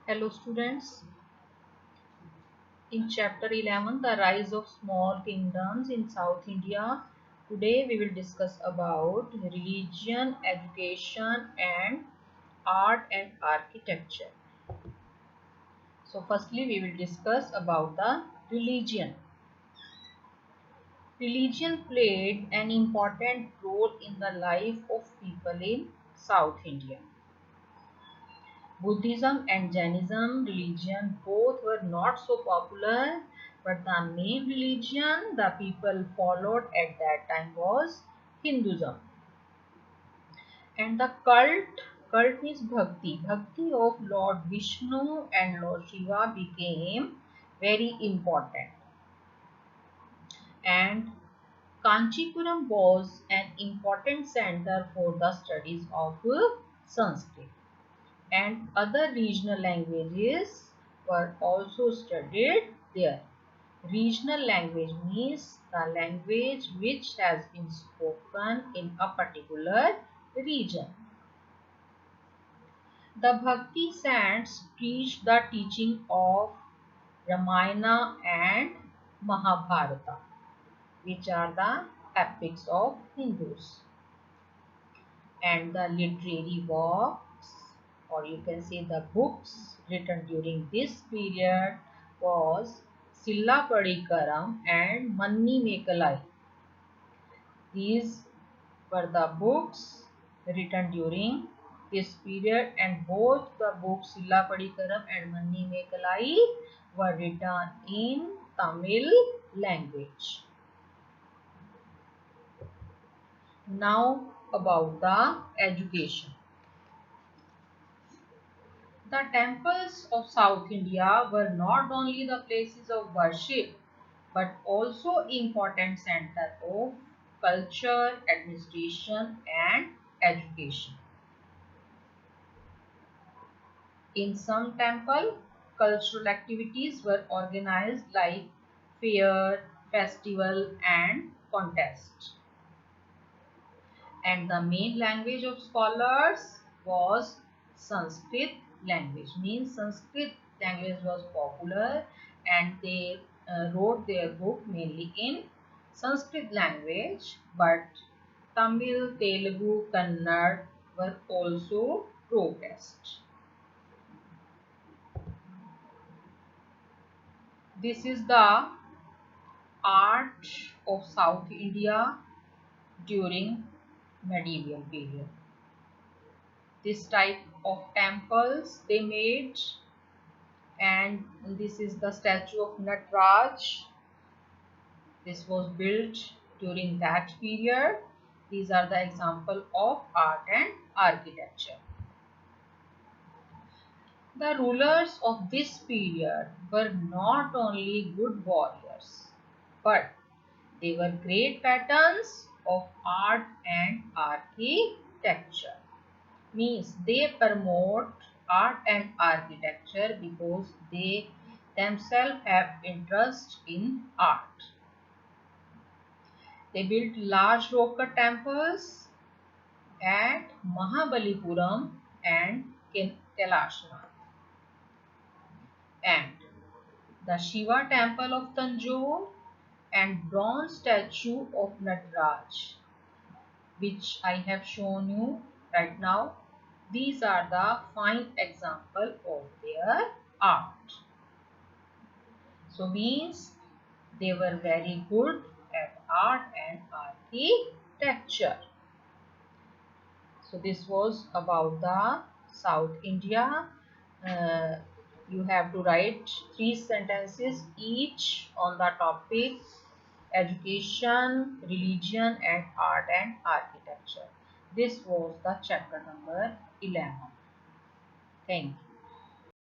Hello students, in chapter 11, the rise of small kingdoms in South India. Today we will discuss about religion, education and art and architecture. So firstly we will discuss about the religion. Religion played an important role in the life of people in South India. Buddhism and Jainism religion both were not so popular, but the main religion the people followed at that time was Hinduism. And the cult means bhakti of Lord Vishnu and Lord Shiva became very important. And Kanchipuram was an important center for the studies of Sanskrit. And other regional languages were also studied there. Regional language means the language which has been spoken in a particular region. The Bhakti saints preached the teaching of Ramayana and Mahabharata, which are the epics of Hindus. And the literary works, or you can say the books written during this period, was Sillapadikaram and Manni Mekalai. These were the books written during this period, and both the books Sillapadikaram and Manni Mekalai were written in Tamil language. Now about the education. The temples of South India were not only the places of worship but also important center of culture, administration and education. In some temple, cultural activities were organized like fair, festival and contest. And the main language of scholars was Sanskrit language. Means Sanskrit language was popular and they wrote their book mainly in Sanskrit language, but Tamil, Telugu, Kannada were also progressed. This is the art of South India during medieval period. This type of temples they made, and this is the statue of Nataraj. This was built during that period. These are the example of art and architecture. The rulers of this period were not only good warriors, but they were great patterns of art and architecture. Means they promote art and architecture because they themselves have interest in art. They built large rock cut temples at Mahabalipuram and Kailashnath, and the Shiva temple of Tanjore and bronze statue of Nataraj, which I have shown you right now. These are the fine example of their art. So means they were very good at art and architecture. So this was about the South India. Uh, you have to write 3 sentences each on the topic education, religion and art and architecture. This was the chapter number 11. Thank you.